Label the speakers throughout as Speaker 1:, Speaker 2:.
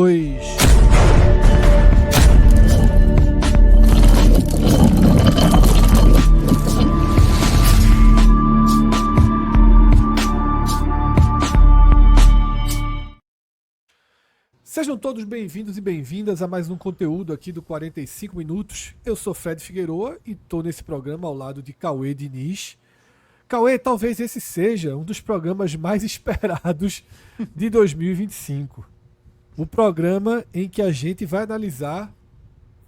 Speaker 1: Dois. Sejam todos bem-vindos e bem-vindas a mais um conteúdo aqui do 45 Minutos. Eu sou Fred Figueroa e estou nesse programa ao lado de Cauê Diniz. Cauê, talvez esse seja um dos programas mais esperados de 2025. O programa em que a gente vai analisar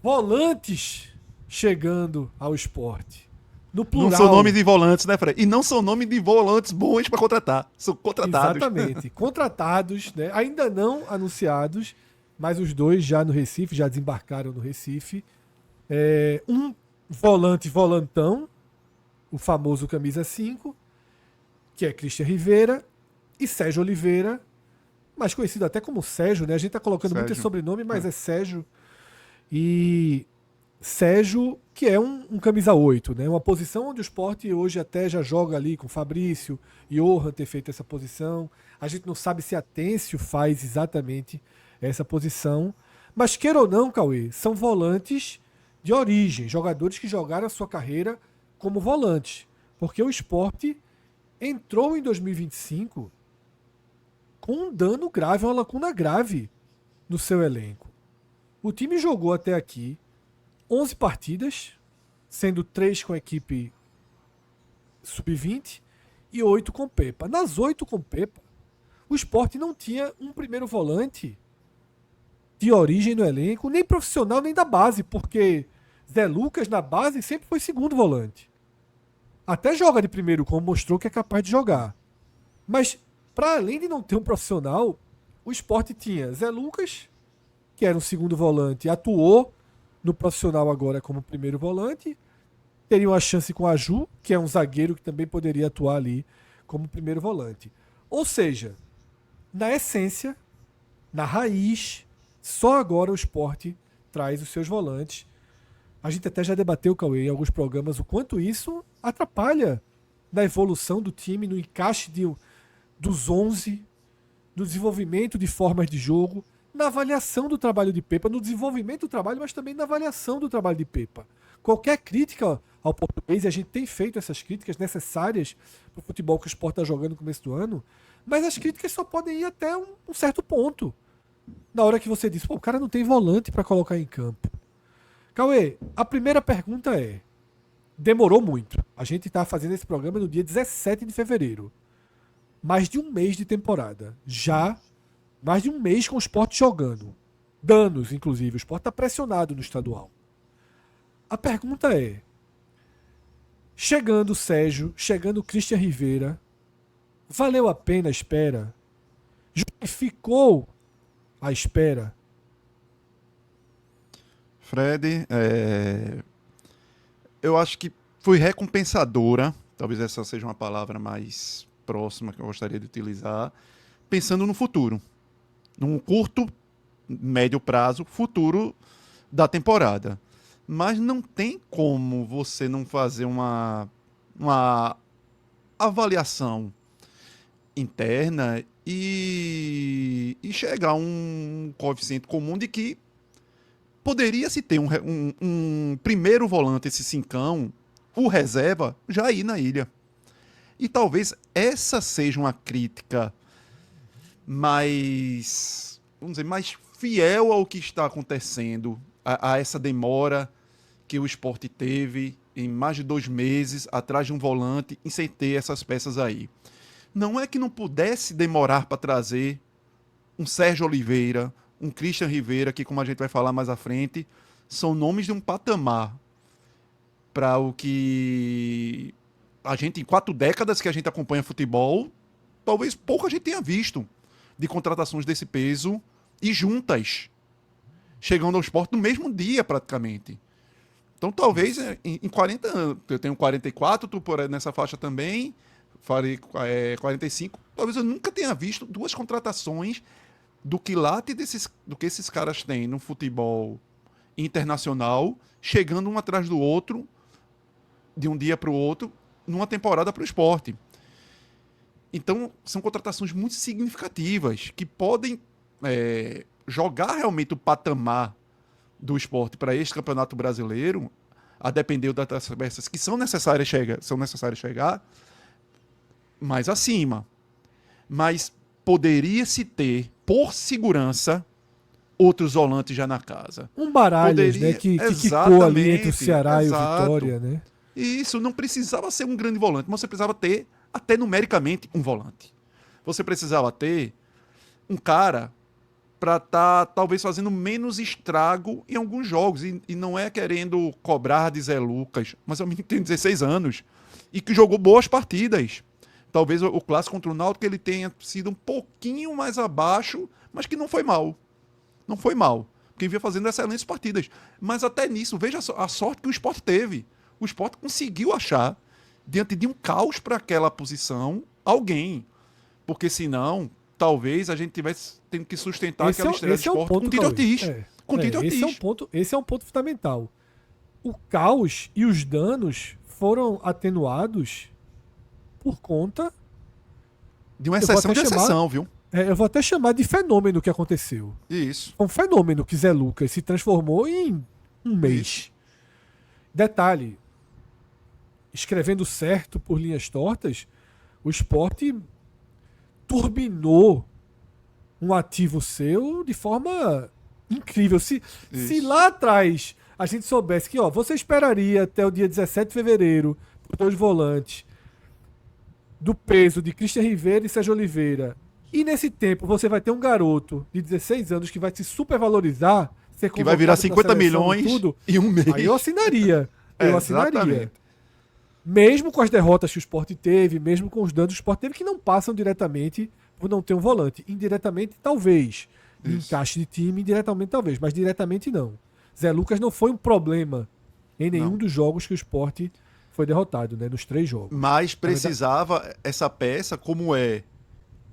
Speaker 1: volantes chegando ao esporte. No plural.
Speaker 2: Não são nomes de volantes, né, Fred? E não são nomes de volantes bons para contratar. São contratados.
Speaker 1: Exatamente. Contratados, né? Ainda não anunciados, mas os dois já no Recife, já desembarcaram no Recife. Um volantão, o famoso camisa 5, que é Christian Rivera, e Sérgio Oliveira, mais conhecido até como Sérgio, né? A gente tá colocando muito esse sobrenome, mas é Sérgio. E Sérgio, que é um camisa 8, né? Uma posição onde o Sport hoje até já joga ali com Fabrício e Johan ter feito essa posição. A gente não sabe se Atencio faz exatamente essa posição. Mas queira ou não, Cauê, são volantes de origem, jogadores que jogaram a sua carreira como volantes. Porque o Sport entrou em 2025 com um dano grave, uma lacuna grave no seu elenco. O time jogou até aqui 11 partidas, sendo 3 com a equipe sub-20 e 8 com Pepa. Nas 8 com Pepa, o Sport não tinha um primeiro volante de origem no elenco, nem profissional, nem da base, porque Zé Lucas na base sempre foi segundo volante. Até joga de primeiro, como mostrou que é capaz de jogar. Mas, para além de não ter um profissional, o Sport tinha Zé Lucas, que era um segundo volante, atuou no profissional agora como primeiro volante. Teria uma chance com a Ju, que é um zagueiro que também poderia atuar ali como primeiro volante. Ou seja, na essência, na raiz, só agora o Sport traz os seus volantes. A gente até já debateu, Cauê, em alguns programas, o quanto isso atrapalha na evolução do time, no encaixe dos 11, no desenvolvimento de formas de jogo, na avaliação do trabalho de Pepa, no desenvolvimento do trabalho, mas também na avaliação do trabalho de Pepa. Qualquer crítica ao português, e a gente tem feito essas críticas necessárias para o futebol que o Sport está jogando no começo do ano, mas as críticas só podem ir até um certo ponto. Na hora que você diz, pô, o cara não tem volante para colocar em campo. Cauê, a primeira pergunta é, demorou muito. A gente está fazendo esse programa no dia 17 de fevereiro. Mais de um mês de temporada. Já mais de um mês com o Sport jogando. Danos, inclusive. O Sport está pressionado no estadual. A pergunta é, chegando o Sérgio, chegando o Christian Rivera, valeu a pena a espera? Justificou a espera?
Speaker 2: Fred, eu acho que foi recompensadora, talvez essa seja uma palavra mais próxima que eu gostaria de utilizar, pensando no futuro. Num curto, médio prazo, futuro da temporada. Mas não tem como você não fazer uma avaliação interna e chegar a um coeficiente comum de que poderia se ter um primeiro volante, esse cincão, o reserva, já ir na ilha. E talvez essa seja uma crítica mais, vamos dizer, mais fiel ao que está acontecendo, a essa demora que o Sport teve em mais de 2 meses atrás de um volante e sem ter essas peças aí. Não é que não pudesse demorar para trazer um Sérgio Oliveira, um Christian Rivera, que, como a gente vai falar mais à frente, são nomes de um patamar para o que a gente, em 4 décadas que a gente acompanha futebol, talvez pouco a gente tenha visto de contratações desse peso e juntas, chegando ao Sport no mesmo dia praticamente. Então talvez em 40 anos, eu tenho 44, tu nessa faixa também, farei 45, talvez eu nunca tenha visto 2 contratações do quilate do que esses caras têm no futebol internacional, chegando um atrás do outro, de um dia para o outro, numa temporada para o Sport. Então, são contratações muito significativas, que podem jogar realmente o patamar do esporte para este campeonato brasileiro, a depender das peças que são necessárias chegar mais acima. Mas poderia-se ter, por segurança, outros volantes já na casa.
Speaker 1: Um Baralhas, né? Que quicou ali entre o Ceará e o Vitória, né?
Speaker 2: E isso não precisava ser um grande volante, mas você precisava ter, até numericamente, um volante. Você precisava ter um cara para estar, talvez, fazendo menos estrago em alguns jogos. E não é querendo cobrar de Zé Lucas, mas é um menino que tem 16 anos e que jogou boas partidas. Talvez o clássico contra o Náutico ele tenha sido um pouquinho mais abaixo, mas que não foi mal. Não foi mal. Porque vinha fazendo excelentes partidas. Mas até nisso, veja a sorte que o Sport teve. O Sport conseguiu achar, diante de um caos para aquela posição, alguém. Porque senão, talvez a gente tivesse tendo que sustentar aquela estreia do Sport com o Tite Ortiz.
Speaker 1: Esse é um ponto fundamental. O caos e os danos foram atenuados por conta
Speaker 2: de uma exceção de exceção, viu?
Speaker 1: Eu vou até chamar de fenômeno que aconteceu.
Speaker 2: Isso.
Speaker 1: Foi um fenômeno que Zé Lucas se transformou em um mês. Isso. Detalhe, escrevendo certo por linhas tortas, o Sport turbinou um ativo seu de forma incrível. Se lá atrás a gente soubesse que você esperaria até o dia 17 de fevereiro por 2 volantes do peso de Christian Rivera e Sérgio Oliveira, e nesse tempo você vai ter um garoto de 16 anos que vai se supervalorizar,
Speaker 2: que vai virar 50 milhões
Speaker 1: tudo,
Speaker 2: em um mês.
Speaker 1: Aí eu assinaria. Mesmo com as derrotas que o Sport teve, mesmo com os danos que o Sport teve, que não passam diretamente por não ter um volante. Indiretamente, talvez. Encaixe de time, indiretamente, talvez. Mas diretamente, não. Zé Lucas não foi um problema em nenhum dos jogos que o Sport foi derrotado, né? Nos 3 jogos.
Speaker 2: Mas precisava essa peça, como é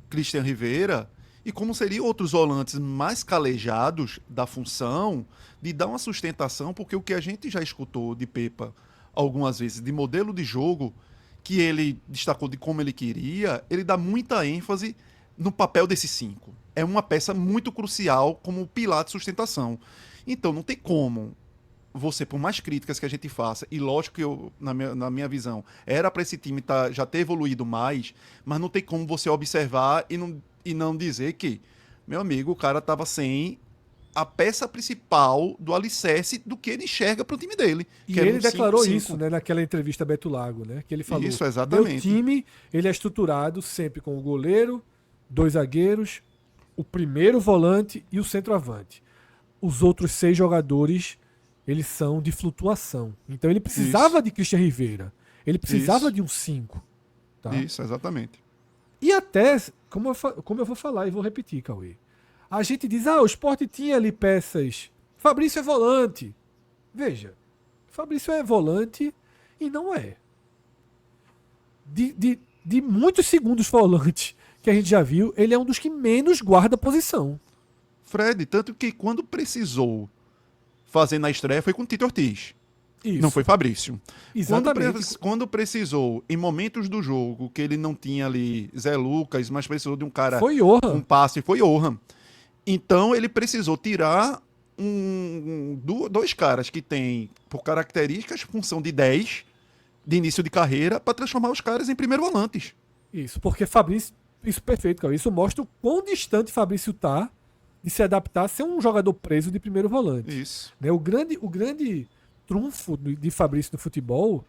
Speaker 2: Christian Rivera, e como seriam outros volantes mais calejados da função, de dar uma sustentação, porque o que a gente já escutou de Pepa algumas vezes, de modelo de jogo, que ele destacou de como ele queria, ele dá muita ênfase no papel desses 5. É uma peça muito crucial como pilar de sustentação. Então não tem como você, por mais críticas que a gente faça, e lógico que eu, na minha visão, era para esse time já ter evoluído mais, mas não tem como você observar e não dizer que, meu amigo, o cara estava sem a peça principal do alicerce do que ele enxerga para o time dele.
Speaker 1: E ele declarou isso, né, naquela entrevista a Beto Lago, né, que ele falou,
Speaker 2: isso, exatamente.
Speaker 1: Meu time ele é estruturado sempre com o goleiro, 2 zagueiros, o primeiro volante e o centroavante. Os outros 6 jogadores eles são de flutuação. Então ele precisava de Christian Rivera. Ele precisava de um 5. Tá?
Speaker 2: Isso, exatamente.
Speaker 1: E até, como eu vou falar e vou repetir, Cauê, a gente diz, o Sport tinha ali peças. Fabrício é volante. Veja, Fabrício é volante e não é. De muitos segundos volantes que a gente já viu, ele é um dos que menos guarda posição.
Speaker 2: Fred, tanto que quando precisou fazer na estreia foi com o Tite Ortiz. Isso. Não foi Fabrício.
Speaker 1: Exatamente.
Speaker 2: Quando precisou, em momentos do jogo, que ele não tinha ali Zé Lucas, mas precisou de um cara
Speaker 1: foi Johan.
Speaker 2: Um passe, foi Johan. Então ele precisou tirar 2 caras que têm, por características, função de 10 de início de carreira, para transformar os caras em primeiro volantes.
Speaker 1: Isso, porque Fabrício, isso perfeito, cara. Isso mostra o quão distante Fabrício tá de se adaptar a ser um jogador preso de primeiro volante.
Speaker 2: Isso.
Speaker 1: Né? O grande trunfo de Fabrício no futebol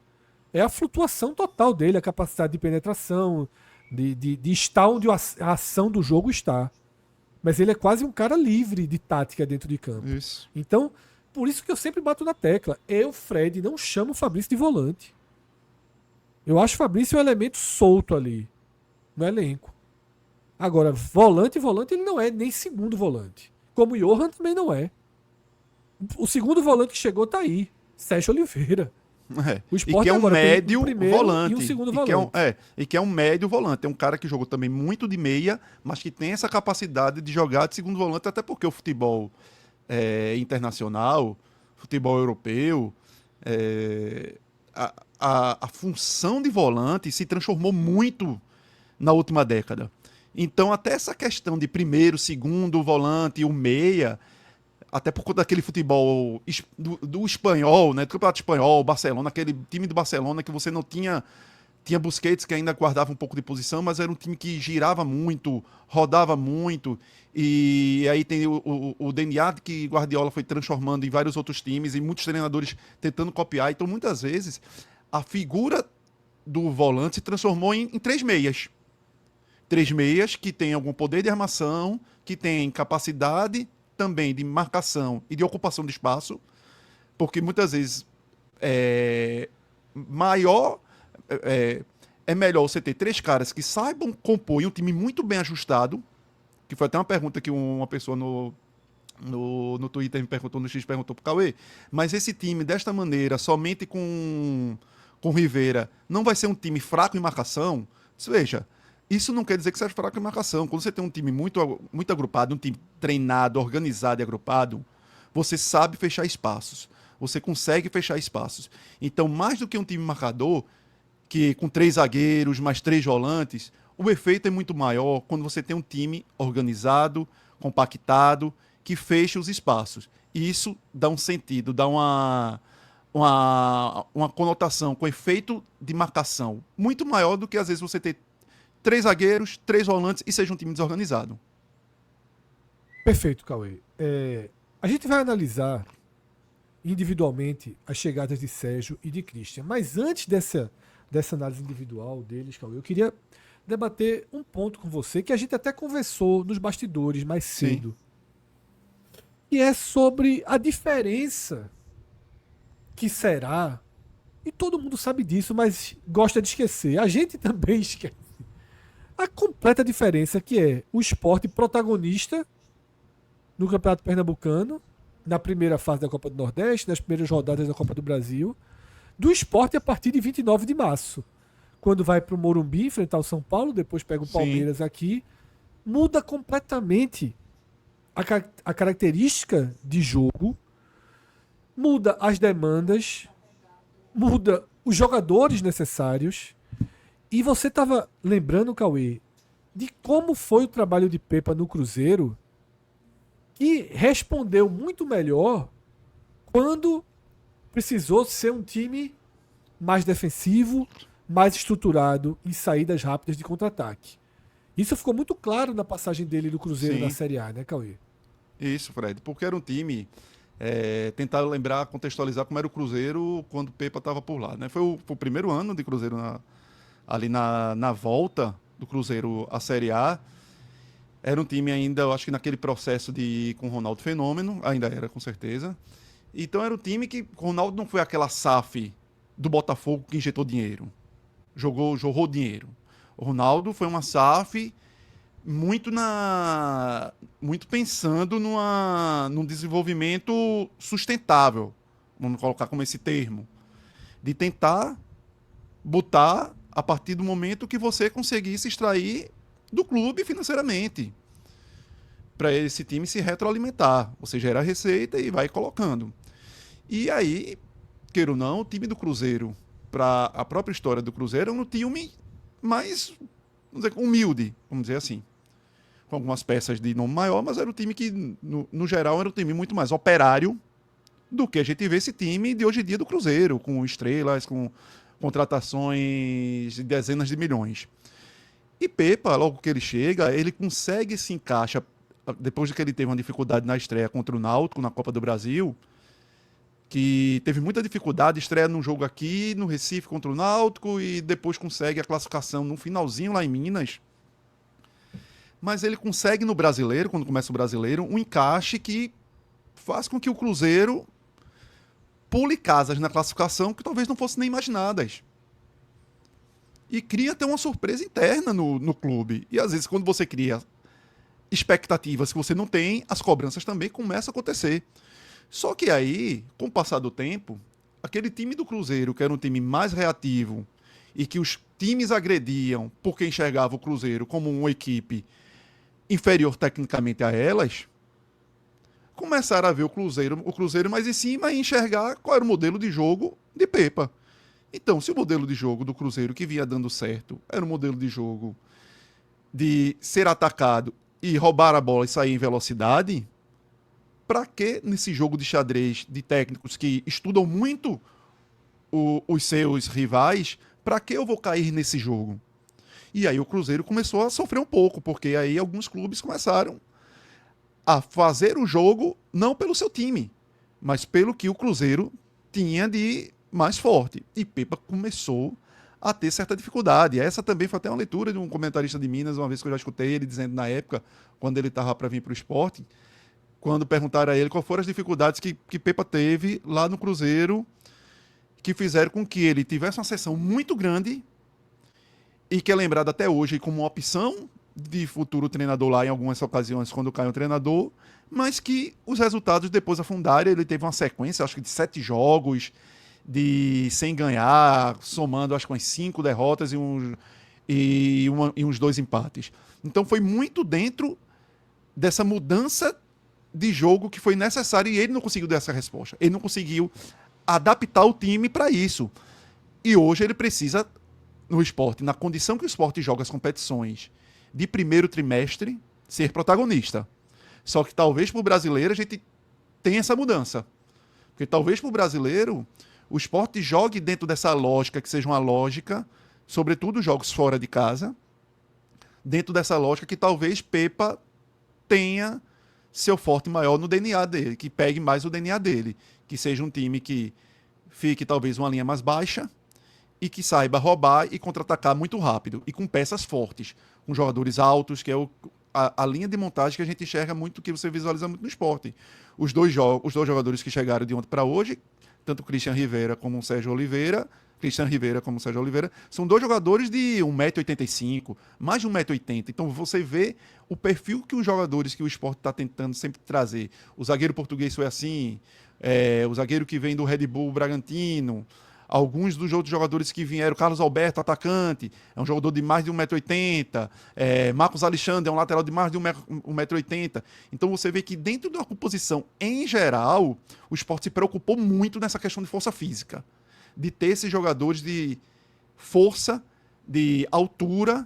Speaker 1: é a flutuação total dele, a capacidade de penetração, de estar onde a ação do jogo está. Mas ele é quase um cara livre de tática dentro de campo.
Speaker 2: Isso.
Speaker 1: Então, por isso que eu sempre bato na tecla. Eu, Fred, não chamo o Fabrício de volante. Eu acho o Fabrício um elemento solto ali no elenco. Agora, volante, ele não é nem segundo volante. Como o Johan também não é. O segundo volante que chegou tá aí. Sérgio Oliveira.
Speaker 2: O Sport e que é um médio volante.
Speaker 1: E um segundo volante.
Speaker 2: E que é um médio volante. É um cara que jogou também muito de meia, mas que tem essa capacidade de jogar de segundo volante, até porque o futebol internacional, futebol europeu, a função de volante se transformou muito na última década. Então, até essa questão de primeiro, segundo volante, o meia, até por conta daquele futebol do espanhol, né? Do campeonato espanhol, Barcelona, aquele time do Barcelona que você não tinha. Tinha Busquets que ainda guardava um pouco de posição, mas era um time que girava muito, rodava muito. E aí tem o DNA que Guardiola foi transformando em vários outros times e muitos treinadores tentando copiar. Então, muitas vezes, a figura do volante se transformou em três meias. Três meias que têm algum poder de armação, que têm capacidade também de marcação e de ocupação de espaço, porque muitas vezes maior é melhor você ter três caras que saibam compor um time muito bem ajustado, que foi até uma pergunta que uma pessoa no Twitter me perguntou, no X perguntou pro Cauê, mas esse time desta maneira, somente com Rivera, não vai ser um time fraco em marcação? Veja, isso não quer dizer que seja fraco em marcação. Quando você tem um time muito agrupado, um time treinado, organizado e agrupado, você sabe fechar espaços. Você consegue fechar espaços. Então, mais do que um time marcador, que com 3 zagueiros, mais 3 volantes, o efeito é muito maior quando você tem um time organizado, compactado, que fecha os espaços. E isso dá um sentido, dá uma conotação com efeito de marcação muito maior do que às vezes você ter 3 zagueiros, 3 volantes e seja um time desorganizado.
Speaker 1: Perfeito, Cauê. A gente vai analisar individualmente as chegadas de Sérgio e de Christian, mas antes dessa análise individual deles, Cauê, eu queria debater um ponto com você que a gente até conversou nos bastidores mais cedo. Sim. E é sobre a diferença que será, e todo mundo sabe disso, mas gosta de esquecer. A gente também esquece. A completa diferença que é o Sport protagonista no Campeonato Pernambucano, na primeira fase da Copa do Nordeste, nas primeiras rodadas da Copa do Brasil, do Sport a partir de 29 de março. Quando vai para o Morumbi enfrentar o São Paulo, depois pega o Palmeiras. Sim. Aqui, muda completamente a característica de jogo, muda as demandas, muda os jogadores necessários. E você estava lembrando, Cauê, de como foi o trabalho de Pepa no Cruzeiro, que respondeu muito melhor quando precisou ser um time mais defensivo, mais estruturado em saídas rápidas de contra-ataque. Isso ficou muito claro na passagem dele do Cruzeiro na Série A, né, Cauê?
Speaker 2: Isso, Fred, porque era um time... tentar lembrar, contextualizar como era o Cruzeiro quando o Pepa estava por lá, né? Foi o primeiro ano de Cruzeiro ali na volta do Cruzeiro à Série A. Era um time ainda, eu acho que naquele processo com o Ronaldo Fenômeno, ainda era, com certeza. Então era um time que o Ronaldo não foi aquela SAF do Botafogo que injetou dinheiro. Jogou dinheiro. O Ronaldo foi uma SAF muito pensando num desenvolvimento sustentável, vamos colocar como esse termo, de tentar botar a partir do momento que você conseguisse extrair do clube financeiramente, para esse time se retroalimentar. Você gera receita e vai colocando. E aí, queira ou não, o time do Cruzeiro, para a própria história do Cruzeiro, é um time mais, vamos dizer, humilde, vamos dizer assim. Com algumas peças de nome maior, mas era um time que, no geral, era um time muito mais operário do que a gente vê esse time de hoje em dia do Cruzeiro, com estrelas, com contratações de dezenas de milhões. E Pepa, logo que ele chega, ele consegue se encaixa, depois de que ele teve uma dificuldade na estreia contra o Náutico, na Copa do Brasil, que teve muita dificuldade, estreia num jogo aqui, no Recife contra o Náutico, e depois consegue a classificação no finalzinho lá em Minas. Mas ele consegue no Brasileiro, quando começa o Brasileiro, um encaixe que faz com que o Cruzeiro pule casas na classificação que talvez não fossem nem imaginadas. E cria até uma surpresa interna no clube. E às vezes, quando você cria expectativas que você não tem, as cobranças também começam a acontecer. Só que aí, com o passar do tempo, aquele time do Cruzeiro, que era um time mais reativo e que os times agrediam porque enxergavam o Cruzeiro como uma equipe inferior tecnicamente a elas, começaram a ver o Cruzeiro mais em cima e enxergar qual era o modelo de jogo de Pepa. Então, se o modelo de jogo do Cruzeiro que vinha dando certo era um modelo de jogo de ser atacado e roubar a bola e sair em velocidade, para que nesse jogo de xadrez de técnicos que estudam muito os seus rivais, para que eu vou cair nesse jogo? E aí o Cruzeiro começou a sofrer um pouco, porque aí alguns clubes começaram a fazer o jogo não pelo seu time, mas pelo que o Cruzeiro tinha de mais forte. E Pepa começou a ter certa dificuldade. Essa também foi até uma leitura de um comentarista de Minas, uma vez que eu já escutei ele dizendo na época, quando ele estava para vir para o esporte, quando perguntaram a ele quais foram as dificuldades que Pepa teve lá no Cruzeiro, que fizeram com que ele tivesse uma sessão muito grande e que é lembrado até hoje como uma opção de futuro treinador lá em algumas ocasiões quando cai um treinador, mas que os resultados depois afundaram. Ele teve uma sequência, acho que de 7 jogos sem ganhar, somando acho que umas 5 derrotas e uns 2 empates. Então foi muito dentro dessa mudança de jogo que foi necessária e ele não conseguiu dar essa resposta. Ele não conseguiu adaptar o time para isso. E hoje ele precisa, no esporte, na condição que o esporte joga as competições de primeiro trimestre, ser protagonista. Só que talvez para o brasileiro a gente tenha essa mudança. Porque talvez para o brasileiro o esporte jogue dentro dessa lógica, que seja uma lógica, sobretudo jogos fora de casa, dentro dessa lógica que talvez Pepa tenha seu forte maior no DNA dele, que pegue mais o DNA dele, que seja um time que fique talvez uma linha mais baixa e que saiba roubar e contra-atacar muito rápido e com peças fortes, com jogadores altos, que é a linha de montagem que a gente enxerga muito, que você visualiza muito no esporte. Os dois jogadores que chegaram de ontem para hoje, tanto o Christian Rivera como o Sérgio Oliveira, são dois jogadores de 1,85 m, mais de 1,80 m. Então você vê o perfil que os jogadores que o esporte está tentando sempre trazer. O zagueiro português foi assim, o zagueiro que vem do Red Bull Bragantino, alguns dos outros jogadores que vieram, Carlos Alberto, atacante, é um jogador de mais de 1,80 m, Marcos Alexandre é um lateral de mais de 1,80 m. Então você vê que dentro da composição, em geral, o esporte se preocupou muito nessa questão de força física, de ter esses jogadores de força, de altura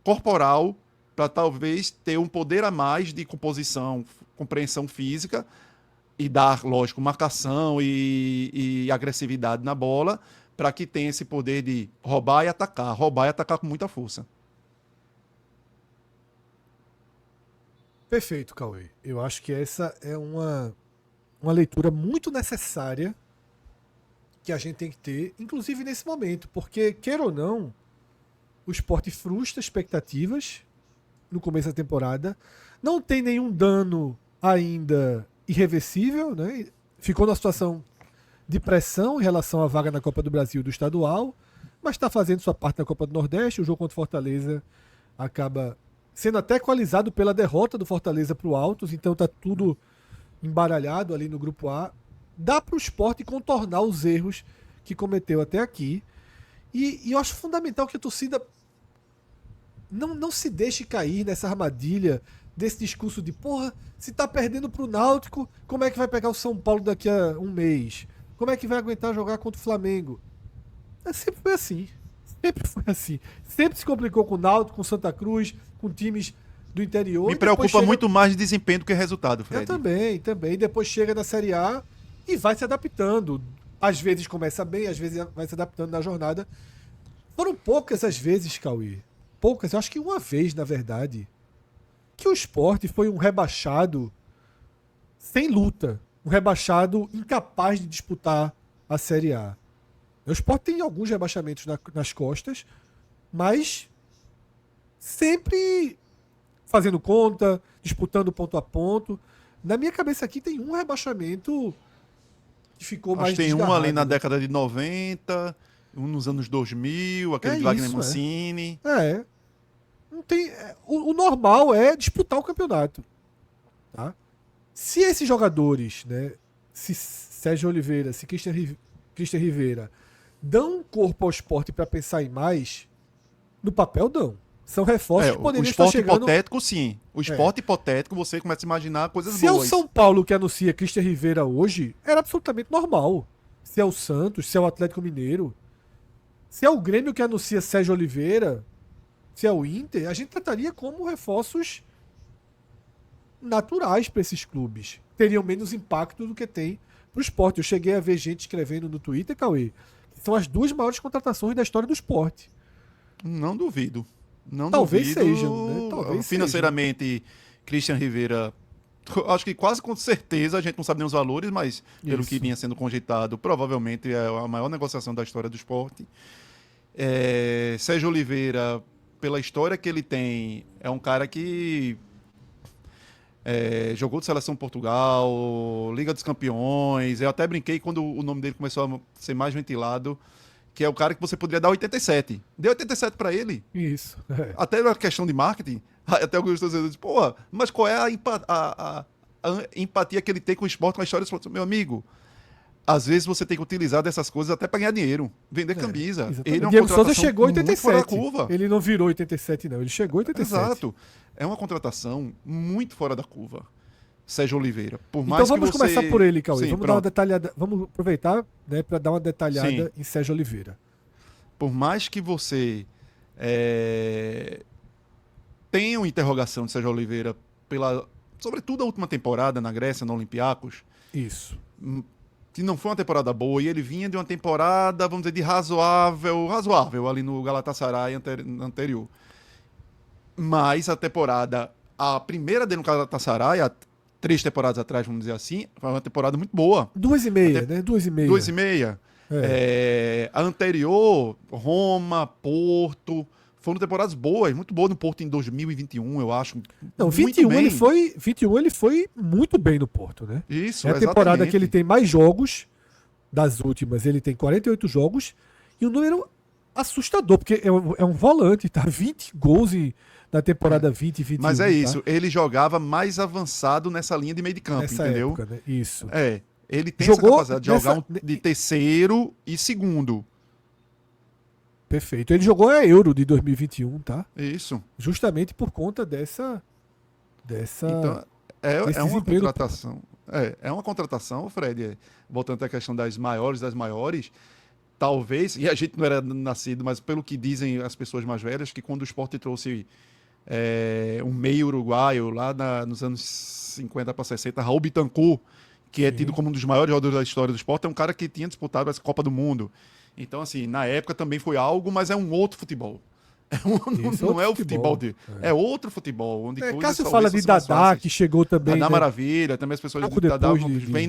Speaker 2: corporal, para talvez ter um poder a mais de composição, compreensão física, e dar, lógico, marcação e agressividade na bola, para que tenha esse poder de roubar e atacar com muita força.
Speaker 1: Perfeito, Cauê. Eu acho que essa é uma leitura muito necessária que a gente tem que ter, inclusive nesse momento, porque, queira ou não, o esporte frustra expectativas no começo da temporada, não tem nenhum dano ainda irreversível, né? Ficou numa situação de pressão em relação à vaga na Copa do Brasil e do estadual, mas está fazendo sua parte na Copa do Nordeste. O jogo contra o Fortaleza acaba sendo até equalizado pela derrota do Fortaleza para o Altos, então está tudo embaralhado ali no grupo A. Dá para o esporte contornar os erros que cometeu até aqui. E eu acho fundamental que a torcida não se deixe cair nessa armadilha desse discurso de porra, se tá perdendo pro Náutico, como é que vai pegar o São Paulo daqui a um mês? Como é que vai aguentar jogar contra o Flamengo? Sempre foi assim. Sempre foi assim. Sempre se complicou com o Náutico, com Santa Cruz, com times do interior.
Speaker 2: Me preocupa muito mais de desempenho do que resultado, Fred.
Speaker 1: Eu também. E depois chega na Série A e vai se adaptando. Às vezes começa bem, às vezes vai se adaptando na jornada. Foram poucas as vezes, Cauê. Poucas, eu acho que uma vez, na verdade, que o esporte foi um rebaixado sem luta. Um rebaixado incapaz de disputar a Série A. O esporte tem alguns rebaixamentos nas costas, mas sempre fazendo conta, disputando ponto a ponto. Na minha cabeça aqui tem um rebaixamento que ficou mais
Speaker 2: tem
Speaker 1: desgarrado.
Speaker 2: um ali na década de 90, um nos anos 2000, aquele de Wagner Mancini.
Speaker 1: Não tem, o normal é disputar o campeonato. Tá? Se esses jogadores, né, se Sérgio Oliveira, se Christian Rivera, dão um corpo ao esporte para pensar em mais, no papel dão. São reforços que poderiam estar chegando...
Speaker 2: O esporte hipotético, sim. O esporte hipotético, você começa a imaginar coisas boas.
Speaker 1: Se é o São Paulo que anuncia Christian Rivera hoje, era absolutamente normal. Se é o Santos, se é o Atlético Mineiro, se é o Grêmio que anuncia Sérgio Oliveira, se é o Inter, a gente trataria como reforços naturais para esses clubes. Teriam menos impacto do que tem pro esporte. Eu cheguei a ver gente escrevendo no Twitter, Cauê, que são as duas maiores contratações da história do esporte.
Speaker 2: Não duvido. Não
Speaker 1: Talvez
Speaker 2: duvido.
Speaker 1: sejam, né? Talvez
Speaker 2: Financeiramente, Christian Rivera, acho que quase com certeza, a gente não sabe nem os valores, mas pelo
Speaker 1: Isso.
Speaker 2: que vinha sendo conjetado, provavelmente é a maior negociação da história do esporte. Sérgio Oliveira, pela história que ele tem, é um cara que jogou de Seleção Portugal, Liga dos Campeões. Eu até brinquei quando o nome dele começou a ser mais ventilado, que é o cara que você poderia dar 87. Deu 87 para ele.
Speaker 1: Isso. É.
Speaker 2: Até uma questão de marketing, até alguns torcedores dizem, pô, mas qual é a empatia que ele tem com o esporte, com a história do esporte? Meu amigo, às vezes você tem que utilizar dessas coisas até para ganhar dinheiro, vender camisa.
Speaker 1: Exatamente.
Speaker 2: Ele é uma
Speaker 1: Diego Souza
Speaker 2: contratação
Speaker 1: chegou em
Speaker 2: muito fora da
Speaker 1: 87.
Speaker 2: curva.
Speaker 1: Ele não virou 87, não. Ele chegou em 87.
Speaker 2: Exato. É uma contratação muito fora da curva. Sérgio Oliveira. Por
Speaker 1: Então
Speaker 2: mais
Speaker 1: vamos
Speaker 2: que você...
Speaker 1: começar por ele, Cauê.
Speaker 2: Sim,
Speaker 1: Vamos dar uma
Speaker 2: pronto.
Speaker 1: detalhada. Vamos aproveitar, né, para dar uma detalhada
Speaker 2: Sim.
Speaker 1: em Sérgio Oliveira.
Speaker 2: Por mais que você tenha uma interrogação de Sérgio Oliveira sobretudo a última temporada na Grécia, no Olympiacos,
Speaker 1: Isso.
Speaker 2: que não foi uma temporada boa, e ele vinha de uma temporada, vamos dizer, de razoável ali no Galatasaray anterior. Mas a primeira dele no Galatasaray, há 3 temporadas atrás, vamos dizer assim, foi uma temporada muito boa.
Speaker 1: 2,5, né? 2,5.
Speaker 2: 2,5. A anterior, Roma, Porto, foram temporadas boas, muito boas no Porto em 2021, eu acho.
Speaker 1: Não,
Speaker 2: Muito
Speaker 1: 21
Speaker 2: bem.
Speaker 1: ele foi muito bem no Porto, né?
Speaker 2: Isso,
Speaker 1: É a temporada
Speaker 2: exatamente.
Speaker 1: que ele tem mais jogos das últimas. Ele tem 48 jogos e um número assustador, porque é um volante, tá? 20 gols na temporada 20 e 21.
Speaker 2: Mas é
Speaker 1: tá?
Speaker 2: isso, ele jogava mais avançado nessa linha de meio de campo,
Speaker 1: Nessa
Speaker 2: entendeu?
Speaker 1: época, né? Isso.
Speaker 2: Ele tem
Speaker 1: Jogou
Speaker 2: essa capacidade de jogar
Speaker 1: nessa-
Speaker 2: de terceiro e segundo.
Speaker 1: Perfeito. Ele jogou a Euro de 2021, tá?
Speaker 2: Isso.
Speaker 1: Justamente por conta dessa
Speaker 2: Então,
Speaker 1: desse
Speaker 2: é uma
Speaker 1: desempenho do
Speaker 2: contratação. É uma contratação, Fred. Voltando à questão das maiores, talvez, e a gente não era nascido, mas pelo que dizem as pessoas mais velhas, que quando o Sport trouxe um meio uruguaio lá nos anos 50 para 60, Raul Bittencourt, que é
Speaker 1: Sim.
Speaker 2: tido como um dos maiores jogadores da história do esporte, é um cara que tinha disputado essa Copa do Mundo. Então, assim, na época também foi algo, mas é um outro futebol. Não é o futebol dele. É outro futebol. Onde coisas
Speaker 1: Cássio
Speaker 2: talvez
Speaker 1: fala de
Speaker 2: fossem mais
Speaker 1: Dadá,
Speaker 2: fáceis.
Speaker 1: que chegou também.
Speaker 2: Dadá
Speaker 1: né?
Speaker 2: Maravilha, também as pessoas
Speaker 1: Pouco
Speaker 2: dizem que Dadá
Speaker 1: depois
Speaker 2: vem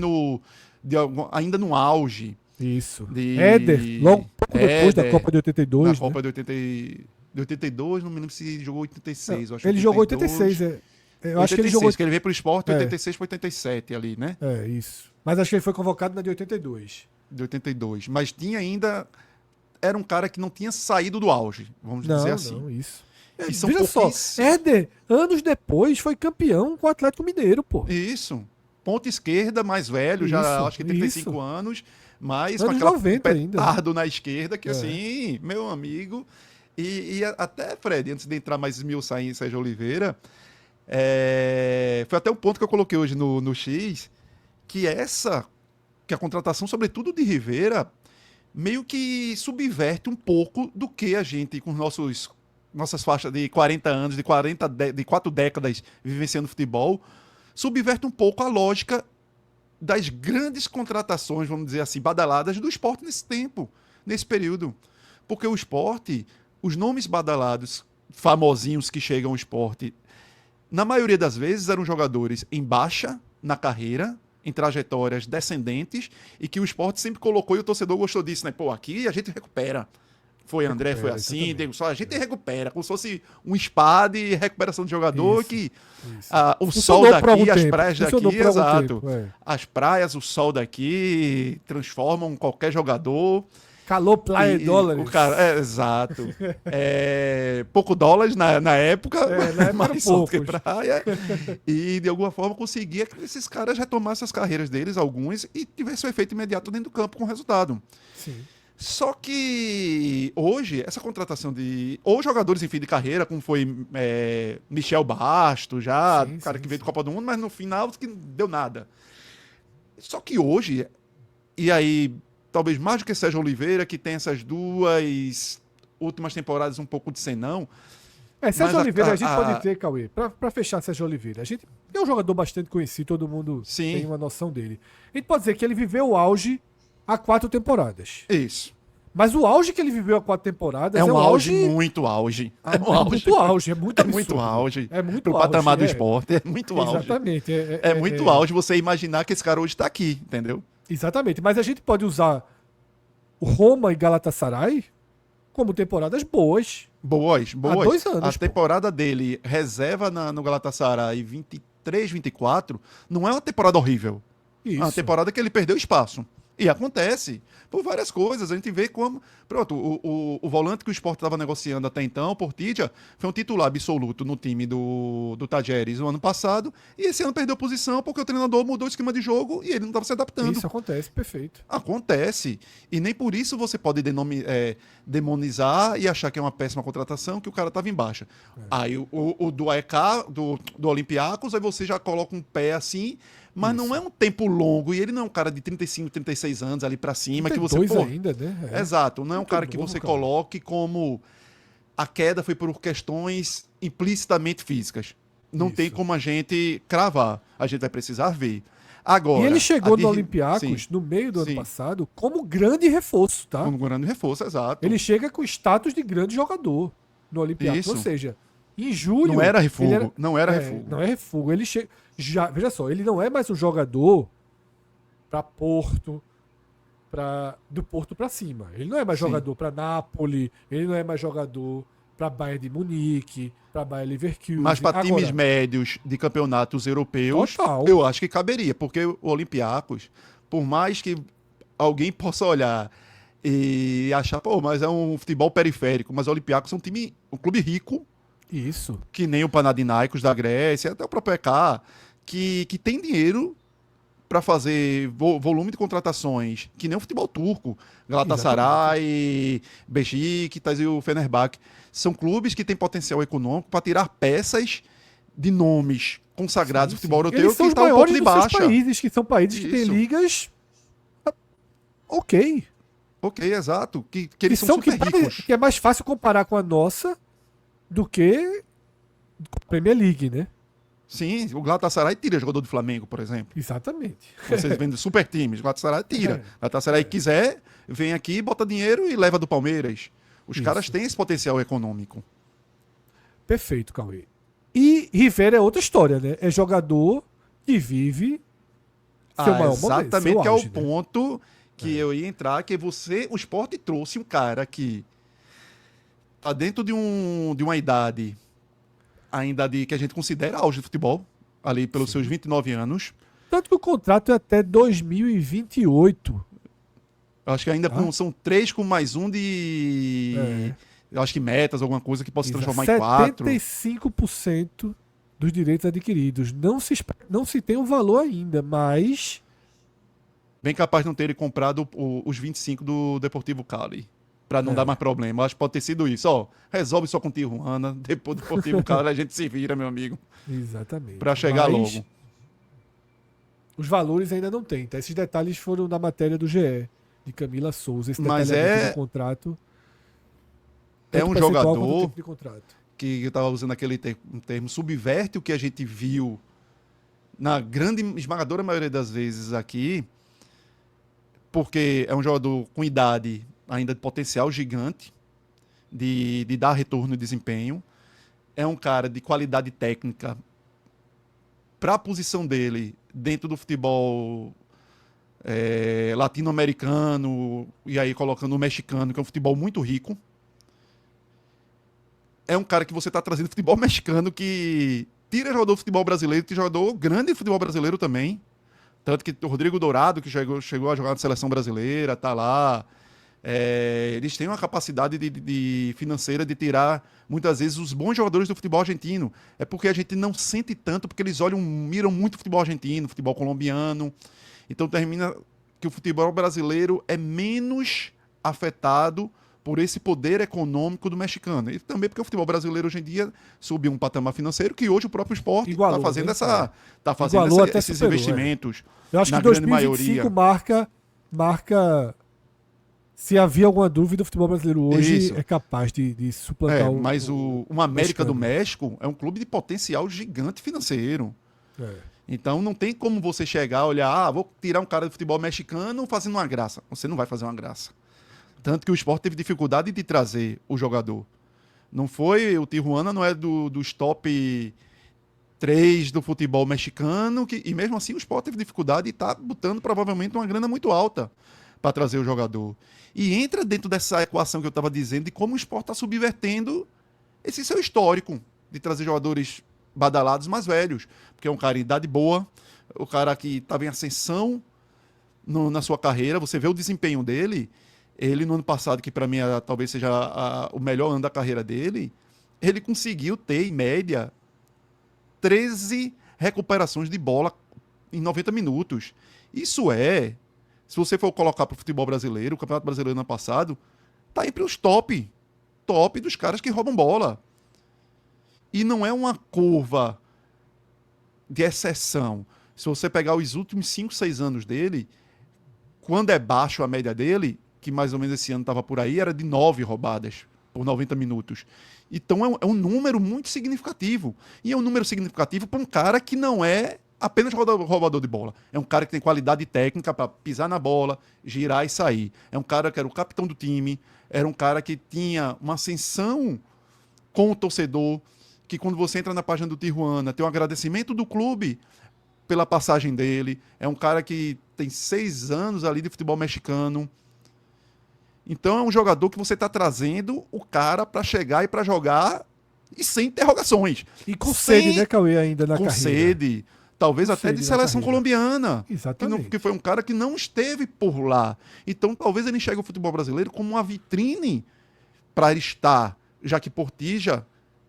Speaker 2: ainda no auge.
Speaker 1: Isso.
Speaker 2: De
Speaker 1: Éder, logo pouco depois da
Speaker 2: Éder,
Speaker 1: Copa de 82.
Speaker 2: Na
Speaker 1: né?
Speaker 2: Copa de 82, não me lembro se jogou 86. Eu acho
Speaker 1: Ele
Speaker 2: que
Speaker 1: jogou 86. Eu acho que ele
Speaker 2: 86,
Speaker 1: jogou.
Speaker 2: que ele veio pro esporte
Speaker 1: É.
Speaker 2: 86 para 87 ali, né?
Speaker 1: Isso. Mas acho que ele foi convocado na de 82.
Speaker 2: De 82. Mas tinha ainda... Era um cara que não tinha saído do auge, vamos dizer assim.
Speaker 1: Não, isso.
Speaker 2: E são
Speaker 1: Veja só,
Speaker 2: pouquíssimos.
Speaker 1: Éder, anos depois, foi campeão com o Atlético Mineiro, pô.
Speaker 2: Isso. Ponta esquerda, mais velho,
Speaker 1: Isso,
Speaker 2: já acho que 35
Speaker 1: isso.
Speaker 2: anos, mas
Speaker 1: Anos
Speaker 2: com aquela
Speaker 1: 90 ainda.
Speaker 2: petardo na esquerda, que
Speaker 1: É.
Speaker 2: assim, meu amigo. Até, Fred, antes de entrar mais esmiuçar em Sérgio Oliveira, foi até o ponto que eu coloquei hoje no X, que a contratação, sobretudo de Rivera, meio que subverte um pouco do que a gente, com nossas faixas de 40 anos, de 4 décadas vivenciando futebol, subverte um pouco a lógica das grandes contratações, vamos dizer assim, badaladas do esporte nesse tempo, nesse período. Porque o esporte, os nomes badalados, famosinhos que chegam ao esporte, na maioria das vezes eram jogadores em baixa na carreira, em trajetórias descendentes, e que o esporte sempre colocou e o torcedor gostou disso, né? Pô, aqui a gente recupera. Foi André, foi assim,
Speaker 1: exatamente.
Speaker 2: a gente recupera, como se fosse um spa de recuperação de jogador,
Speaker 1: Isso,
Speaker 2: que
Speaker 1: Isso.
Speaker 2: o
Speaker 1: Funcionou
Speaker 2: sol
Speaker 1: por algum
Speaker 2: daqui, as
Speaker 1: tempo,
Speaker 2: praias
Speaker 1: funcionou
Speaker 2: daqui,
Speaker 1: por algum
Speaker 2: exato.
Speaker 1: tempo,
Speaker 2: As praias, o sol daqui transformam qualquer jogador.
Speaker 1: Calor, praia e dólares.
Speaker 2: O cara, exato. Pouco dólares na época,
Speaker 1: Na época
Speaker 2: mais
Speaker 1: eram
Speaker 2: sol do que
Speaker 1: poucos.
Speaker 2: praia. E de alguma forma conseguia que esses caras retomassem as carreiras deles, alguns, e tivesse um efeito imediato dentro do campo com o resultado.
Speaker 1: Sim.
Speaker 2: Só que hoje, essa contratação ou jogadores em fim de carreira, como foi Michel Bastos, já,
Speaker 1: Sim,
Speaker 2: cara
Speaker 1: sim,
Speaker 2: que veio
Speaker 1: sim.
Speaker 2: do Copa do Mundo, mas no final que não deu nada. Só que hoje, e aí, talvez mais do que Sérgio Oliveira, que tem essas 2 últimas temporadas um pouco de senão,
Speaker 1: Sérgio
Speaker 2: Mas
Speaker 1: Oliveira, a gente pode ter, Cauê, pra fechar Sérgio Oliveira, a gente é um jogador bastante conhecido, todo mundo
Speaker 2: Sim.
Speaker 1: tem uma noção dele. A gente pode dizer que ele viveu o auge há 4 temporadas.
Speaker 2: Isso.
Speaker 1: Mas o auge que ele viveu há 4 temporadas
Speaker 2: É um
Speaker 1: o
Speaker 2: auge muito auge.
Speaker 1: É muito auge, é muito
Speaker 2: É
Speaker 1: absurdo.
Speaker 2: muito auge.
Speaker 1: É muito
Speaker 2: Pro
Speaker 1: auge,
Speaker 2: patamar do esporte, é muito auge.
Speaker 1: Exatamente.
Speaker 2: É muito auge você imaginar que esse cara hoje tá aqui, entendeu?
Speaker 1: Exatamente. Mas a gente pode usar o Roma e Galatasaray como temporadas boas.
Speaker 2: Boas.
Speaker 1: Há 2 anos.
Speaker 2: A temporada dele, reserva no Galatasaray 23, 24, não é uma temporada horrível.
Speaker 1: Isso.
Speaker 2: É uma temporada que ele perdeu espaço. E acontece por várias coisas. A gente vê como. Pronto, o volante que o Sport estava negociando até então, Portidia, foi um titular absoluto no time do Tajeres no ano passado. E esse ano perdeu posição porque o treinador mudou o esquema de jogo e ele não estava se adaptando.
Speaker 1: Isso acontece, perfeito.
Speaker 2: Acontece. E nem por isso você pode demonizar e achar que é uma péssima contratação, que o cara estava em baixa. Aí o do AEK, do Olympiacos, aí você já coloca um pé assim. Mas
Speaker 1: Isso.
Speaker 2: não é um tempo longo, e ele não é um cara de 35, 36 anos ali pra cima que você...
Speaker 1: Pô, ainda, né?
Speaker 2: Exato, não é um
Speaker 1: Muito
Speaker 2: cara que
Speaker 1: novo,
Speaker 2: você
Speaker 1: cara.
Speaker 2: coloque como a queda foi por questões implicitamente físicas. Não
Speaker 1: Isso.
Speaker 2: tem como a gente cravar, a gente vai precisar ver. Agora,
Speaker 1: E ele chegou
Speaker 2: a
Speaker 1: no Olympiacos
Speaker 2: sim,
Speaker 1: no meio do ano
Speaker 2: sim.
Speaker 1: passado como grande reforço, tá?
Speaker 2: um grande reforço, exato.
Speaker 1: Ele chega com status de grande jogador no Olympiacos.
Speaker 2: Isso.
Speaker 1: Ou seja, em julho.
Speaker 2: Não era refugo,
Speaker 1: ele
Speaker 2: não era refugo.
Speaker 1: Não é refugo. Ele chega. Veja só, ele não é mais um jogador para Porto, do Porto para cima. Ele não é mais
Speaker 2: Sim.
Speaker 1: jogador para Napoli, ele não é mais jogador para Bayern de Munique, para Bayern Leverkusen.
Speaker 2: Mas para
Speaker 1: Agora,
Speaker 2: times médios de campeonatos europeus,
Speaker 1: Total.
Speaker 2: eu acho que caberia, porque o Olympiacos, por mais que alguém possa olhar e achar, pô, mas é um futebol periférico, mas o Olympiacos é um clube rico,
Speaker 1: Isso.
Speaker 2: que nem o Panathinaikos da Grécia, até o próprio EK, que tem dinheiro para fazer volume de contratações, que nem o futebol turco, Galatasaray, Beşiktaş e o Fenerbahçe. São clubes que têm potencial econômico para tirar peças de nomes consagrados do futebol europeu
Speaker 1: Eles são
Speaker 2: que
Speaker 1: os
Speaker 2: está um pouco
Speaker 1: maiores
Speaker 2: de
Speaker 1: dos seus
Speaker 2: baixa.
Speaker 1: países, que são países que têm
Speaker 2: Isso.
Speaker 1: ligas ok.
Speaker 2: Ok, exato. Que eles
Speaker 1: que
Speaker 2: são super
Speaker 1: que,
Speaker 2: ricos.
Speaker 1: que é mais fácil comparar com a nossa do que com a Premier League, né?
Speaker 2: Sim, o Galatasaray tira jogador do Flamengo, por exemplo.
Speaker 1: Exatamente.
Speaker 2: Vocês vendem super times, o Galatasaray tira. O Galatasaray quiser, vem aqui, bota dinheiro e leva do Palmeiras. Os
Speaker 1: Isso.
Speaker 2: caras têm esse potencial econômico.
Speaker 1: Perfeito, Cauê. E Rivera é outra história, né? É jogador que vive seu maior momento,
Speaker 2: exatamente,
Speaker 1: seu
Speaker 2: que é
Speaker 1: auge,
Speaker 2: o
Speaker 1: né?
Speaker 2: ponto que eu ia entrar, que o esporte trouxe um cara que tá dentro de uma idade ainda que a gente considera auge do futebol, ali pelos seus 29 anos.
Speaker 1: Tanto que o contrato é até 2028.
Speaker 2: Eu acho que ainda são 3 com mais um de...
Speaker 1: É.
Speaker 2: Eu acho que metas, alguma coisa que possa se transformar em 4.
Speaker 1: 75% dos direitos adquiridos. Não se tem um valor ainda, mas...
Speaker 2: Bem capaz de não terem comprado os 25 do Deportivo Cali. Pra não dar mais problema. Acho que pode ter sido isso. Ó, resolve só com o Tijuana. Depois do Deportivo Cali a gente se vira, meu amigo.
Speaker 1: Exatamente.
Speaker 2: Pra chegar
Speaker 1: Mas
Speaker 2: logo.
Speaker 1: Os valores ainda não tem, tá? Esses detalhes foram na matéria do GE, de Camila Souza. Esse
Speaker 2: Mas
Speaker 1: detalhamento do contrato.
Speaker 2: É
Speaker 1: tanto
Speaker 2: um
Speaker 1: percentual quanto
Speaker 2: jogador
Speaker 1: tempo de contrato.
Speaker 2: que eu tava usando aquele termo, subverte o que a gente viu na grande, esmagadora maioria das vezes aqui, porque é um jogador com idade ainda de potencial gigante, de dar retorno e desempenho. É um cara de qualidade técnica para a posição dele dentro do futebol latino-americano, e aí colocando o mexicano, que é um futebol muito rico. É um cara que você está trazendo futebol mexicano que tira jogador do futebol brasileiro, que jogador grande de futebol brasileiro também. Tanto que o Rodrigo Dourado, que chegou a jogar na seleção brasileira, tá lá. Eles têm uma capacidade financeira de tirar, muitas vezes, os bons jogadores do futebol argentino. É porque a gente não sente tanto, porque eles miram muito o futebol argentino, futebol colombiano. Então termina que o futebol brasileiro é menos afetado por esse poder econômico do mexicano. E também porque o futebol brasileiro hoje em dia subiu um patamar financeiro que hoje o próprio esporte está fazendo, esses
Speaker 1: superou,
Speaker 2: investimentos.
Speaker 1: Eu acho
Speaker 2: na
Speaker 1: que
Speaker 2: grande
Speaker 1: 2025
Speaker 2: maioria.
Speaker 1: marca Se havia alguma dúvida, o futebol brasileiro hoje
Speaker 2: Isso.
Speaker 1: é capaz de suplantar
Speaker 2: Mas o América do
Speaker 1: mexicano.
Speaker 2: México é um clube de potencial gigante financeiro.
Speaker 1: É.
Speaker 2: Então não tem como você chegar, olhar, vou tirar um cara do futebol mexicano fazendo uma graça. Você não vai fazer uma graça. Tanto que o Sport teve dificuldade de trazer o jogador. Não foi, o Tijuana não é dos top 3 do futebol mexicano, e mesmo assim o Sport teve dificuldade e está botando provavelmente uma grana muito alta para trazer o jogador. E entra dentro dessa equação que eu estava dizendo de como o Sport está subvertendo esse seu histórico de trazer jogadores badalados mais velhos, porque é um cara em idade boa, o cara que estava em ascensão na sua carreira, você vê o desempenho dele, ele no ano passado, que para mim talvez seja o melhor ano da carreira dele, ele conseguiu ter, em média, 13 recuperações de bola em 90 minutos. Isso se você for colocar para o futebol brasileiro, o Campeonato Brasileiro ano passado, tá entre os top dos caras que roubam bola. E não é uma curva de exceção. Se você pegar os últimos 5, 6 anos dele, quando é baixo a média dele, que mais ou menos esse ano estava por aí, era de 9 roubadas por 90 minutos. Então é um número muito significativo. E é um número significativo para um cara que não é apenas roubador de bola. É um cara que tem qualidade técnica para pisar na bola, girar e sair. É um cara que era o capitão do time, era um cara que tinha uma ascensão com o torcedor, que quando você entra na página do Tijuana, tem um agradecimento do clube pela passagem dele. É um cara que tem 6 anos ali de futebol mexicano. Então é um jogador que você está trazendo o cara para chegar e para jogar e sem interrogações.
Speaker 1: E com sede,
Speaker 2: Sem...
Speaker 1: né, Cauê, ainda na
Speaker 2: com
Speaker 1: carreira.
Speaker 2: sede. Talvez
Speaker 1: Com
Speaker 2: até
Speaker 1: sede
Speaker 2: de
Speaker 1: na
Speaker 2: seleção
Speaker 1: carreira.
Speaker 2: colombiana.
Speaker 1: Exatamente.
Speaker 2: Que foi um cara que não esteve por lá. Então talvez ele enxergue o futebol brasileiro como uma vitrine para ele estar, já que Portilla,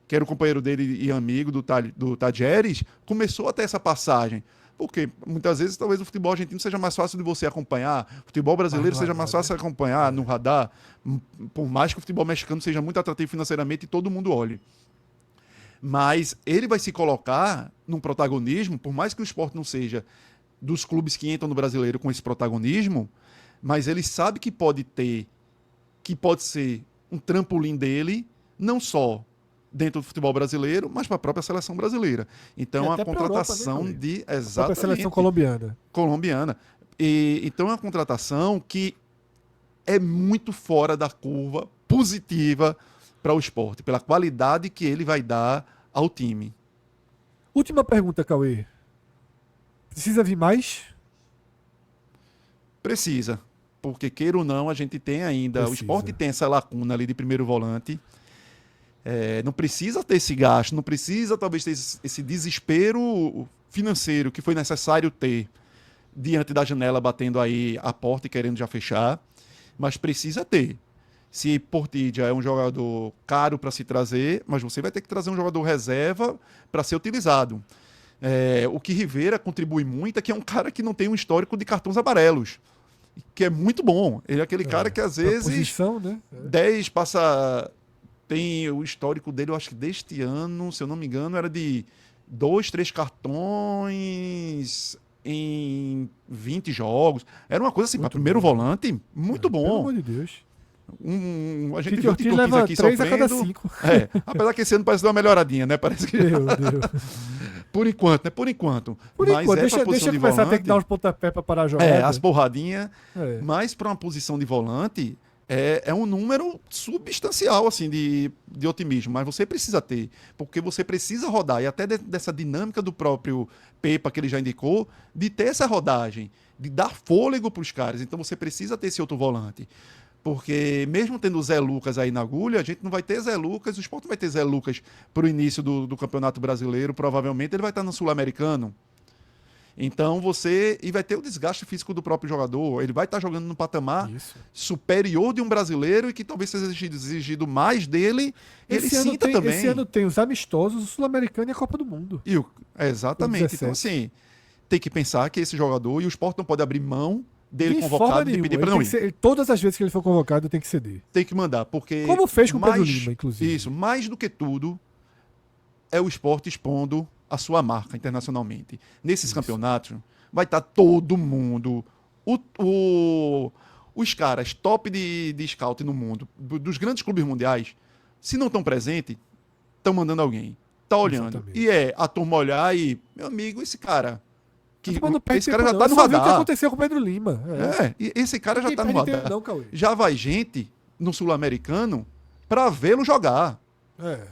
Speaker 2: que era o companheiro dele e amigo do Tadjeres, começou a ter essa passagem. Porque muitas vezes talvez o futebol argentino seja mais fácil de você acompanhar, o futebol brasileiro seja mais fácil de acompanhar no radar, por mais que o futebol mexicano seja muito atrativo financeiramente e todo mundo olhe. Mas ele vai se colocar num protagonismo, por mais que o Sport não seja dos clubes que entram no brasileiro com esse protagonismo, mas ele sabe que pode ser um trampolim dele, não só dentro do futebol brasileiro, mas para a própria seleção brasileira. Então, é uma contratação
Speaker 1: Europa, né,
Speaker 2: de
Speaker 1: a
Speaker 2: exatamente
Speaker 1: seleção colombiana.
Speaker 2: Então, é uma contratação que é muito fora da curva positiva para o esporte, pela qualidade que ele vai dar ao time.
Speaker 1: Última pergunta, Cauê. Precisa vir mais?
Speaker 2: Precisa, porque queira ou não, a gente tem ainda,
Speaker 1: Precisa.
Speaker 2: o esporte tem essa lacuna ali de primeiro volante. Não precisa ter esse gasto, não precisa talvez ter esse desespero financeiro que foi necessário ter diante da janela batendo aí a porta e querendo já fechar, mas precisa ter. Se Portilla é um jogador caro para se trazer, mas você vai ter que trazer um jogador reserva para ser utilizado. O que Rivera contribui muito é que é um cara que não tem um histórico de cartões amarelos, que é muito bom. Ele é aquele cara que às vezes
Speaker 1: posição, né?
Speaker 2: 10 passa... Tem o histórico dele, eu acho que deste ano, se eu não me engano, era de 2, 3 cartões em 20 jogos. Era uma coisa assim, para primeiro volante, muito bom.
Speaker 1: Pelo amor de Deus.
Speaker 2: A gente
Speaker 1: Tite
Speaker 2: viu o
Speaker 1: Ortiz
Speaker 2: Tito Ortiz
Speaker 1: leva
Speaker 2: aqui
Speaker 1: 3 a cada
Speaker 2: sofrendo.
Speaker 1: 5.
Speaker 2: Apesar que esse ano parece dar uma melhoradinha, né? Parece que...
Speaker 1: Deu.
Speaker 2: Por enquanto, né? Por enquanto.
Speaker 1: Por
Speaker 2: Mas
Speaker 1: enquanto,
Speaker 2: pra
Speaker 1: deixa
Speaker 2: de
Speaker 1: começar a ter
Speaker 2: volante,
Speaker 1: que dar uns pontapés para parar a jogada.
Speaker 2: as porradinhas.
Speaker 1: É.
Speaker 2: Mas para uma posição de volante, é um número substancial assim de otimismo, mas você precisa ter, porque você precisa rodar, e até dessa dinâmica do próprio Pepa, que ele já indicou, de ter essa rodagem, de dar fôlego para os caras. Então você precisa ter esse outro volante. Porque mesmo tendo o Zé Lucas aí na agulha, a gente não vai ter Zé Lucas, o Sport não vai ter Zé Lucas para o início do Campeonato Brasileiro, provavelmente ele vai estar no Sul-Americano. Então e vai ter o desgaste físico do próprio jogador, ele vai estar jogando num patamar superior de um brasileiro e que talvez seja exigido mais dele, e ele sinta também.
Speaker 1: Esse ano tem os amistosos, o Sul-Americano e a Copa do Mundo.
Speaker 2: Exatamente. Então assim, tem que pensar que esse jogador, e o Sport não pode abrir mão dele convocado e pedir para não ir.
Speaker 1: Todas as vezes que ele for convocado, tem que ceder.
Speaker 2: Tem que mandar, porque...
Speaker 1: Como fez com o Pedro Lima, inclusive.
Speaker 2: Isso, mais do que tudo, é o Sport expondo a sua marca internacionalmente. Nesses campeonatos, vai estar todo mundo. O Os caras top de scout no mundo, dos grandes clubes mundiais, se não estão presentes, estão mandando alguém. Tá olhando.
Speaker 1: Exatamente.
Speaker 2: E a turma olhar e, meu amigo, esse cara. Esse cara já
Speaker 1: não.
Speaker 2: tá no
Speaker 1: Só viu o que
Speaker 2: radar.
Speaker 1: aconteceu com o Pedro Lima.
Speaker 2: E esse cara já
Speaker 1: Ninguém
Speaker 2: tá no
Speaker 1: perde
Speaker 2: radar.
Speaker 1: tempo não, Cauê.
Speaker 2: Já vai gente no Sul-Americano pra vê-lo jogar.
Speaker 1: É.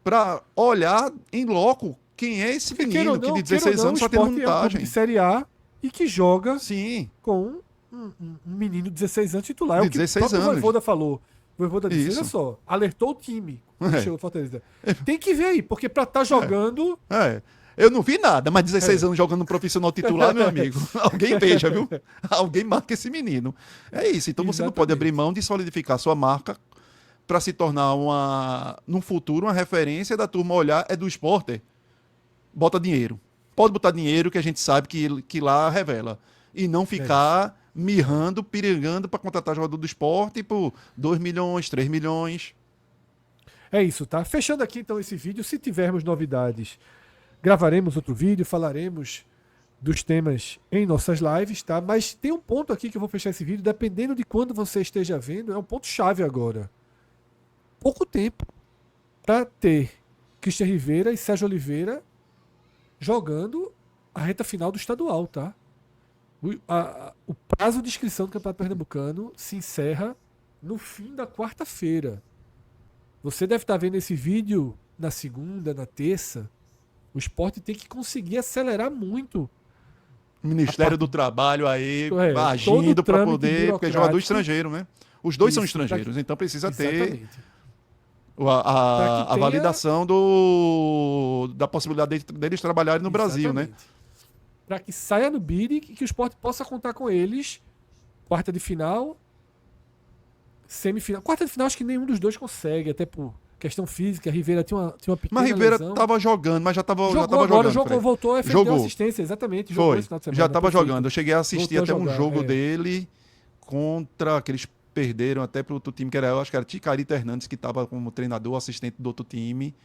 Speaker 2: Pra olhar em loco quem é esse
Speaker 1: Porque, queira
Speaker 2: menino
Speaker 1: ou não,
Speaker 2: que de 16
Speaker 1: queira ou não,
Speaker 2: anos só
Speaker 1: o
Speaker 2: tem
Speaker 1: Sport é um clube
Speaker 2: montagem.
Speaker 1: de Série A e que joga
Speaker 2: Sim,
Speaker 1: com um menino de 16 anos titular. É
Speaker 2: De
Speaker 1: o que
Speaker 2: 16
Speaker 1: o próprio
Speaker 2: anos.
Speaker 1: Voivoda falou. O Voivoda disse,
Speaker 2: Isso.
Speaker 1: olha só, alertou o time quando
Speaker 2: É.
Speaker 1: chegou o Fortaleza. Tem que ver aí, porque pra estar jogando...
Speaker 2: Eu não vi nada, mas 16 anos jogando no profissional titular, meu amigo. Alguém veja, viu? Alguém marca esse menino. É isso. Então você não pode
Speaker 1: Exatamente.
Speaker 2: abrir mão de solidificar sua marca para se tornar no futuro uma referência da turma olhar é do esporte. Bota dinheiro. Pode botar dinheiro que a gente sabe que lá revela. E não ficar mirrando, perigando para contratar jogador do esporte por 2 milhões, 3 milhões.
Speaker 1: É isso, tá? Fechando aqui então esse vídeo, se tivermos novidades, gravaremos outro vídeo, falaremos dos temas em nossas lives, tá? Mas tem um ponto aqui que eu vou fechar esse vídeo, dependendo de quando você esteja vendo, é um ponto chave agora. Pouco tempo para ter Christian Rivera e Sérgio Oliveira jogando a reta final do estadual, tá? O prazo de inscrição do Campeonato Pernambucano se encerra no fim da quarta-feira. Você deve estar vendo esse vídeo na segunda, na terça. O Sport tem que conseguir acelerar muito.
Speaker 2: Ministério do Trabalho aí
Speaker 1: todo
Speaker 2: agindo para
Speaker 1: trâmite
Speaker 2: poder. Porque é jogador
Speaker 1: burocrático.
Speaker 2: estrangeiro, né? Os dois são
Speaker 1: Isso,
Speaker 2: estrangeiros, então precisa ter
Speaker 1: Exatamente.
Speaker 2: a
Speaker 1: tenha-
Speaker 2: validação da possibilidade deles trabalharem no Brasil, né?
Speaker 1: Para que saia no bid e que o Sport possa contar com eles. Quarta de final, semifinal. Quarta de final acho que nenhum dos dois consegue, até por questão física. A Rivera tinha uma pequena
Speaker 2: Mas Rivera
Speaker 1: lesão.
Speaker 2: tava jogando, mas já tava
Speaker 1: Jogou
Speaker 2: jogando. Fred.
Speaker 1: voltou a
Speaker 2: Jogou.
Speaker 1: assistência, exatamente. Jogou
Speaker 2: Foi,
Speaker 1: esse final de semana,
Speaker 2: já tava
Speaker 1: perfeito.
Speaker 2: jogando. Eu cheguei a assistir
Speaker 1: Voltou a
Speaker 2: até um
Speaker 1: jogar,
Speaker 2: jogo
Speaker 1: é.
Speaker 2: dele contra que eles perderam até pro outro time, que era, eu acho que era Ticarita Hernandes, que tava como treinador, assistente do outro time.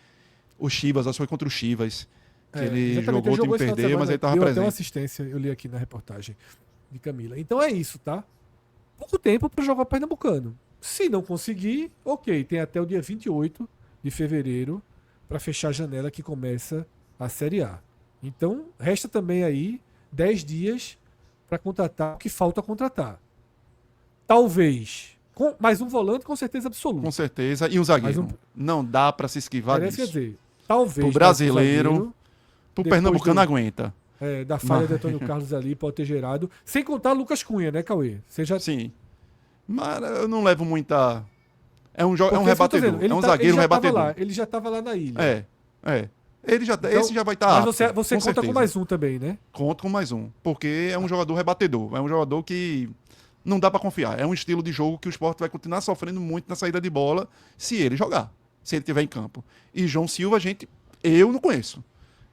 Speaker 2: O Chivas, acho que foi contra o Chivas. Que ele
Speaker 1: exatamente,
Speaker 2: jogou, o
Speaker 1: ele
Speaker 2: time
Speaker 1: esse final de
Speaker 2: perdeu,
Speaker 1: semana,
Speaker 2: mas ele tava
Speaker 1: deu até uma
Speaker 2: presente.
Speaker 1: assistência, eu li aqui na reportagem de Camila. Então é isso, tá? Pouco tempo para jogar Pernambucano. Se não conseguir, ok, tem até o dia 28 de fevereiro para fechar a janela que começa a Série A. Então, resta também aí 10 dias para contratar o que falta contratar. Talvez, mais um volante com certeza absoluta.
Speaker 2: Com certeza. E um zagueiro. Não dá para se esquivar
Speaker 1: Parece, quer
Speaker 2: disso.
Speaker 1: dizer, talvez
Speaker 2: Pro
Speaker 1: mais um
Speaker 2: brasileiro,
Speaker 1: zagueiro,
Speaker 2: Pro
Speaker 1: depois
Speaker 2: Pernambucano
Speaker 1: do-
Speaker 2: aguenta.
Speaker 1: da falha
Speaker 2: Mas-
Speaker 1: de Antônio Carlos ali pode ter gerado. Sem contar Lucas Cunha, né, Cauê? Você já
Speaker 2: Sim. Mas eu não levo muita. É um
Speaker 1: Porque isso que eu tô
Speaker 2: rebatedor.
Speaker 1: dizendo, ele
Speaker 2: É um
Speaker 1: tá-
Speaker 2: zagueiro
Speaker 1: ele já tava
Speaker 2: rebatedor.
Speaker 1: lá, ele já estava lá na ilha.
Speaker 2: É.
Speaker 1: Então,
Speaker 2: Esse já vai estar.
Speaker 1: mas você conta com mais um também, né?
Speaker 2: Conto com mais um. Porque é um jogador rebatedor. É um jogador que não dá pra confiar. É um estilo de jogo que o Sport vai continuar sofrendo muito na saída de bola se ele jogar. Se ele estiver em campo. E João Silva, eu não conheço.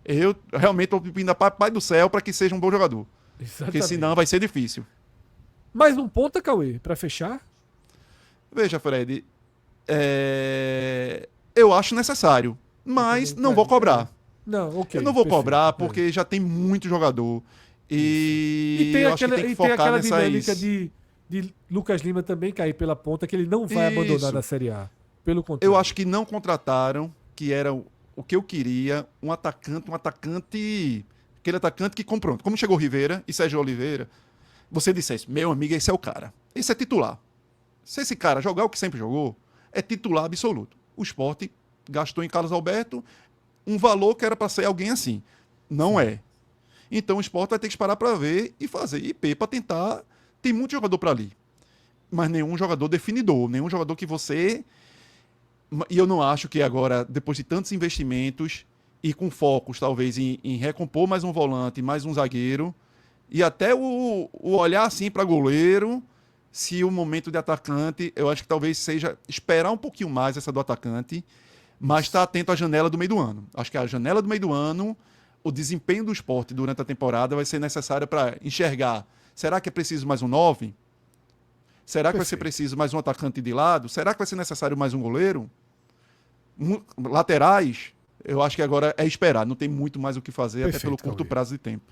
Speaker 2: Eu realmente tô pedindo a Pai do Céu para que seja um bom jogador. Porque
Speaker 1: Exatamente.
Speaker 2: senão vai ser difícil.
Speaker 1: Mais um ponta, Cauê, pra fechar?
Speaker 2: Veja, Fred. Eu acho necessário. Mas
Speaker 1: também
Speaker 2: não vou
Speaker 1: acho.
Speaker 2: cobrar.
Speaker 1: Não, ok.
Speaker 2: Eu não vou
Speaker 1: perfeito.
Speaker 2: cobrar
Speaker 1: É.
Speaker 2: porque já tem muito jogador.
Speaker 1: E tem
Speaker 2: eu acho que
Speaker 1: aquela,
Speaker 2: tem que
Speaker 1: e tem
Speaker 2: focar
Speaker 1: aquela
Speaker 2: nessas...
Speaker 1: dinâmica de Lucas Lima também cair pela ponta, que ele não vai
Speaker 2: Isso.
Speaker 1: abandonar na Série A. Pelo contrário.
Speaker 2: Eu acho que não contrataram, que era o que eu queria, um atacante, aquele atacante que comprou. Como chegou Rivera e Sérgio Oliveira, você dissesse, meu amigo, esse é o cara. Esse é titular. Se esse cara jogar o que sempre jogou, é titular absoluto. O Sport gastou em Carlos Alberto um valor que era para ser alguém assim. Não é. Então o Sport vai ter que parar para ver e fazer IP para tentar. Tem muito jogador para ali. Mas nenhum jogador definidor, nenhum jogador que você... E eu não acho que agora, depois de tantos investimentos e com focos talvez em recompor mais um volante, mais um zagueiro, e até o olhar assim para goleiro, se o momento de atacante, eu acho que talvez seja esperar um pouquinho mais essa do atacante, mas estar atento à janela do meio do ano. Acho que a janela do meio do ano, o desempenho do Sport durante a temporada vai ser necessário para enxergar. Será que é preciso mais um 9? Será que vai ser preciso mais um atacante de lado? Será que vai ser necessário mais um goleiro? Laterais? Eu acho que agora é esperar. Não tem muito mais o que fazer, até
Speaker 1: Perfeito,
Speaker 2: pelo curto
Speaker 1: Cauê.
Speaker 2: prazo de tempo.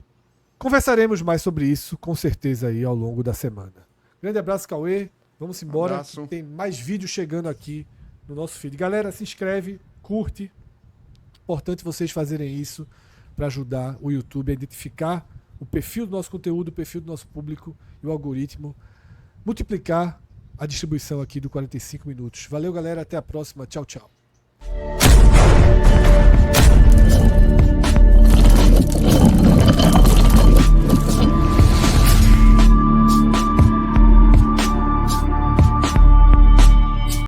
Speaker 1: Conversaremos mais sobre isso, com certeza, aí ao longo da semana. Grande abraço, Cauê. Vamos embora.
Speaker 2: Abraço.
Speaker 1: Tem mais vídeos chegando aqui no nosso feed. Galera, se inscreve, curte. Importante vocês fazerem isso para ajudar o YouTube a identificar o perfil do nosso conteúdo, o perfil do nosso público e o algoritmo. Multiplicar a distribuição aqui do 45 minutos. Valeu, galera. Até a próxima. Tchau, tchau.